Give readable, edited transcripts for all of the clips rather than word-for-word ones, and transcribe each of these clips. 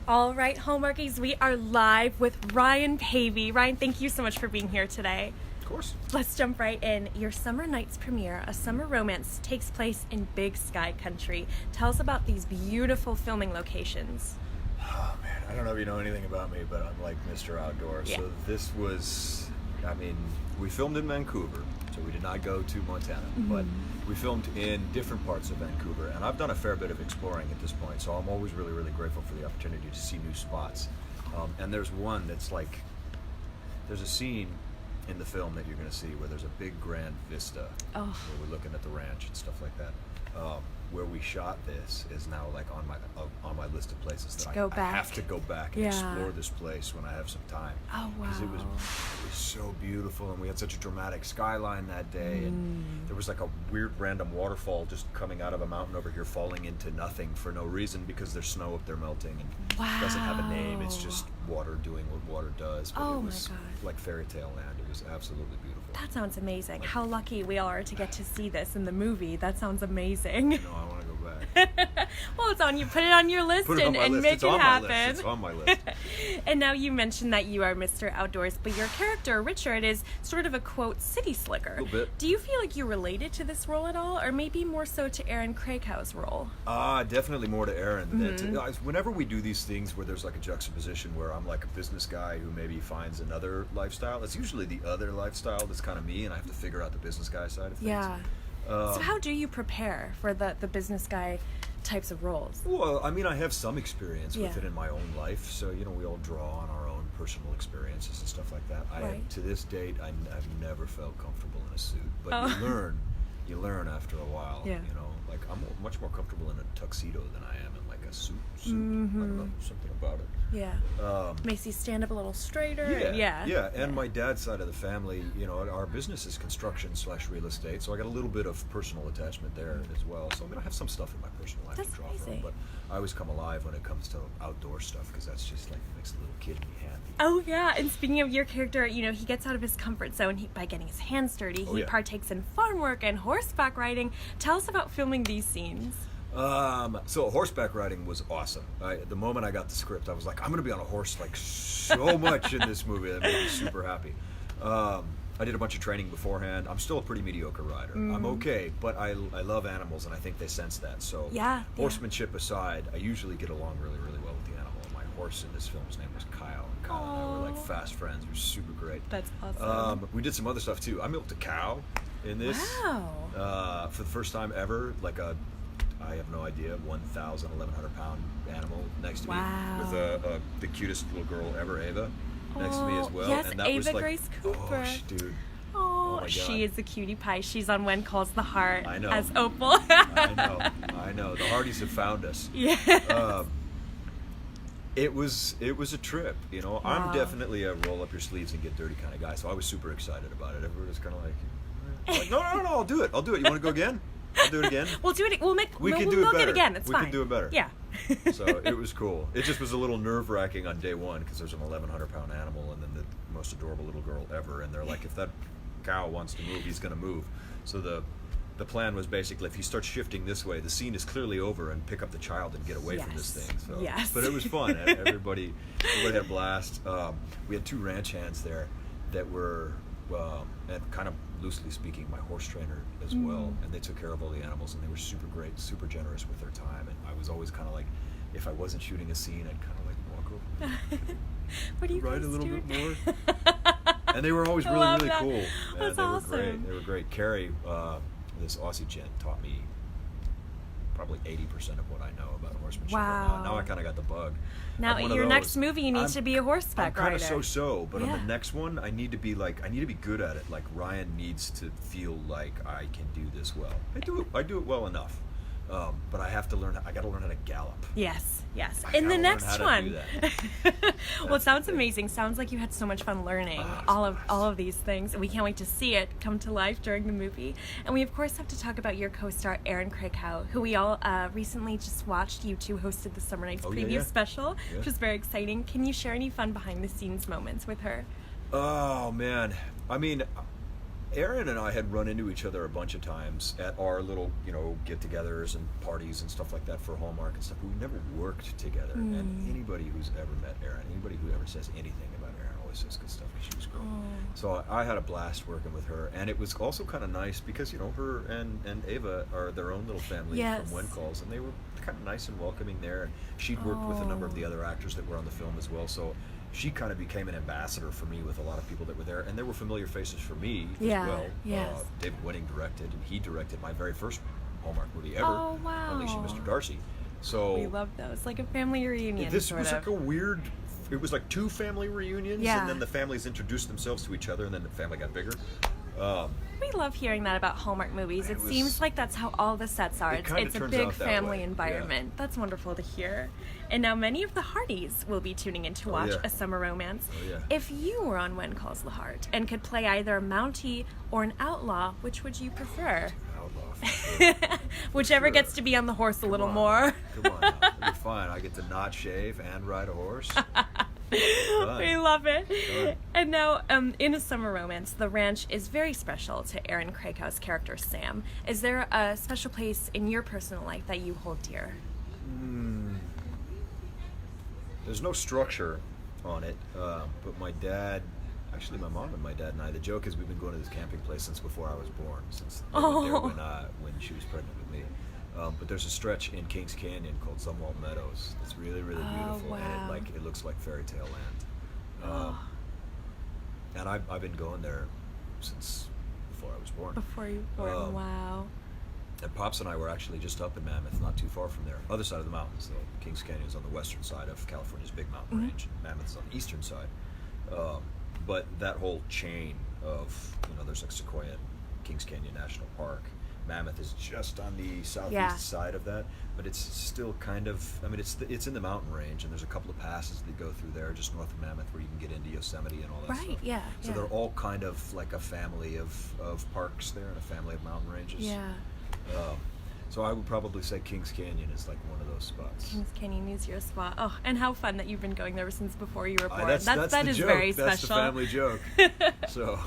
All right, Hallmarkies, we are live with Ryan Paevey. Ryan, thank you so much for being here today. Of course. Let's jump right in. Your Summer Nights premiere, A Summer Romance, takes place in Big Sky Country. Tell us about these beautiful filming locations. Oh, man, I don't know if you know anything about me, but I'm like Mr. Outdoor. Yeah. So this was, we filmed in Vancouver, so we did not go to Montana, but we filmed in different parts of Vancouver, and I've done a fair bit of exploring at this point, so I'm always really, really grateful for the opportunity to see new spots. And there's one that's like, there's a scene in the film that you're going to see where there's a big grand vista where we're looking at the ranch and stuff like that. Where we shot this is now like on my list of places that I have to go back and explore this place when I have some time. Oh wow! Because it was so beautiful, and we had such a dramatic skyline that day, and there was like a weird random waterfall just coming out of a mountain over here, falling into nothing for no reason because there's snow up there melting, and it doesn't have a name. It's just water doing what water does. But it was like fairy tale land. It was absolutely beautiful. That sounds amazing. How lucky we are to get to see this in the movie. That sounds amazing. No, I want to go back. Well, it's on you. Put it on your list and make it's it on happen. My list. It's on my list. And now you mentioned that you are Mr. Outdoors, but your character, Richard, is sort of a, quote, city slicker. A little bit. Do you feel like you related to this role at all, or maybe more so to Erin Krakow's role? Definitely more to Erin. Whenever we do these things where there's like a juxtaposition where I'm like a business guy who maybe finds another lifestyle, it's usually the other lifestyle that's kind of me, and I have to figure out the business guy side of things. Yeah. So how do you prepare for the business guy types of roles? Well, I mean, I have some experience with it in my own life, so we all draw on our own personal experiences and stuff like that. To this date, I've never felt comfortable in a suit, but you learn after a while. Yeah. Like I'm much more comfortable in a tuxedo than I am in like a suit. I don't know, something about it. Yeah. Makes you stand up a little straighter. Yeah. And my dad's side of the family, our business is construction/real estate, so I got a little bit of personal attachment there as well. So I have some stuff in my personal life to draw from, but I always come alive when it comes to outdoor stuff because that's just like makes the little kid in me happy. Oh yeah, and speaking of your character, he gets out of his comfort zone by getting his hands dirty. He partakes in farm work and horseback riding. Tell us about filming these scenes. So horseback riding was awesome. The moment I got the script, I was like, I'm going to be on a horse like so much in this movie. That made me super happy. I did a bunch of training beforehand. I'm still a pretty mediocre rider. I'm okay, but I love animals, and I think they sense that. So horsemanship aside, I usually get along really, really well with the animal. My horse in this film's name was Kyle. Kyle and I were like fast friends. We were super great. That's awesome. We did some other stuff too. I milked a cow in this. Wow. For the first time ever, like I have no idea, 1,000, 1,100 pound animal next to me with the cutest little girl ever, Ava, next to me as well. Yes, and that Ava was like, Grace Cooper. Dude. Oh, she is a cutie pie. She's on When Calls the Heart as Opal. I know. The Hardys have found us. Yeah. It was a trip, Wow. I'm definitely a roll up your sleeves and get dirty kind of guy, so I was super excited about it. Everyone was kind of like, no, I'll do it. You want to go again? I'll do it again. We'll do it. We'll do it again. It's fine. We can do it better. Yeah. So it was cool. It just was a little nerve-wracking on day one because there's an 1,100 pound animal and then the most adorable little girl ever, and they're like, if that cow wants to move, he's going to move. So the plan was basically, if he starts shifting this way, the scene is clearly over, and pick up the child and get away from this thing. So, but it was fun. Everybody had a blast. We had 2 ranch hands there that were, and kind of loosely speaking, my horse trainer as well, and they took care of all the animals, and they were super great, super generous with their time, and I was always kind of like, if I wasn't shooting a scene, I'd kind of like walk over, what do you ride guys a little do? bit more, and they were always really cool. That's awesome. They were great. Carrie, this Aussie gent, taught me probably 80% of what I know about horsemanship. Wow. Now I kind of got the bug. Now in your next movie, you need to be a horseback rider. I'm kind of so, but on the next one, I need to be good at it. Like Ryan needs to feel like I can do this well. I do it well enough. But I have to learn. I got to learn how to gallop. Yes. In the next one. Well, it sounds amazing. Sounds like you had so much fun learning all of these things. We can't wait to see it come to life during the movie. And we of course have to talk about your co-star Erin Krakow, who we all recently just watched. You two hosted the Summer Nights preview special, which was very exciting. Can you share any fun behind the scenes moments with her? Oh man, I mean, Erin and I had run into each other a bunch of times at our little, get-togethers and parties and stuff like that for Hallmark and stuff. But we never worked together. And anybody who's ever met Erin, anybody who ever says anything about Erin always says good stuff because she was great. Oh. So I had a blast working with her, and it was also kind of nice because, you know, her and Ava are their own little family Yes. from When Calls, and they were kind of nice and welcoming there. And she'd worked with a number of the other actors that were on the film as well, so she kind of became an ambassador for me with a lot of people that were there, and there were familiar faces for me Yeah, as well. yes. David Winning directed, and he directed my very first Hallmark movie ever, Oh, wow. Unleashing Mr. Darcy. So We love those, like a family reunion. this sort was of. like a weird. It was like two family reunions, Yeah. and then the families introduced themselves to each other, and then the family got bigger. We love hearing that about Hallmark movies. It It was- seems like that's how all the sets are. It kinda It's a turns big out that family way, environment. That's wonderful to hear. And now many of the Hardys will be tuning in to watch yeah. A Summer Romance. Oh, yeah. If you were on When Calls the Heart and could play either a Mountie or an outlaw, which would you prefer? Outlaw, for sure. Whichever sure. gets to be on the horse a little Come on. more. Come on, now. It'll be fine. I get to not shave and ride a horse. We love it. Fun. And now, in A Summer Romance, the ranch is very special to Erin Krakow's character, Sam. Is there a special place in your personal life that you hold dear? There's no structure on it, but my dad, actually my mom and my dad and I, the joke is we've been going to this camping place since before I was born, since they went there when she was pregnant with me. But there's a stretch in Kings Canyon called Zumwalt Meadows. It's really, really beautiful, and wow. it looks like fairy tale land. And I've been going there since before I was born. Before you were born, wow. And Pops and I were actually just up in Mammoth, not too far from there, other side of the mountains. So Kings Canyon is on the western side of California's big mountain range, and Mammoth's on the eastern side. But that whole chain of, you know, there's like Sequoia and Kings Canyon National Park. Mammoth is just on the southeast side of that, but it's still kind of, I mean, it's in the mountain range, and there's a couple of passes that go through there just north of Mammoth where you can get into Yosemite and all that stuff. Right, yeah. So they're all kind of like a family of parks there and a family of mountain ranges. Yeah. So I would probably say Kings Canyon is like one of those spots. Kings Canyon is your spot. Oh, and how fun that you've been going there since before you were born. That's that the is joke. very That's special. the family joke. So.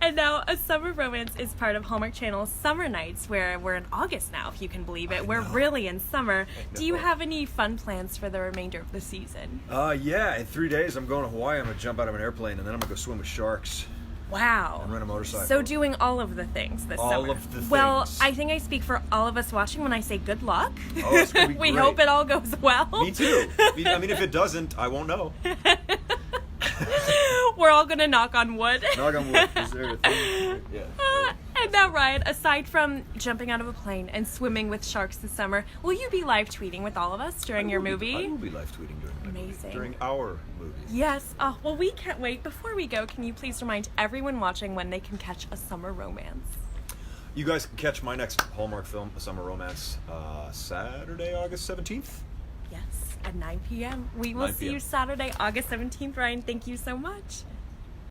And now, A Summer Romance is part of Hallmark Channel's Summer Nights, where we're in August now, if you can believe it. We're really in summer. Do you have any fun plans for the remainder of the season? Yeah, in 3 days I'm going to Hawaii. I'm going to jump out of an airplane, and then I'm going to go swim with sharks. Wow. And rent a motorcycle. So doing all of the things this summer. All of the Well, things. I think I speak for all of us watching when I say good luck. Oh, it's gonna be We great. hope it all goes well. Me too. I mean, if it doesn't, I won't know. We're all going to knock on wood. Knock on wood. Is there a thing? Yeah. And now, Ryan, aside from jumping out of a plane and swimming with sharks this summer, will you be live tweeting with all of us during your movie? I will be live tweeting during my movie. Amazing. During our movie. Yes. Oh, well, we can't wait. Before we go, can you please remind everyone watching when they can catch A Summer Romance? You guys can catch my next Hallmark film, A Summer Romance, Saturday, August 17th. Yes, at 9 p.m. We will 9 see p.m. you Saturday, August 17th, Ryan. Thank you so much.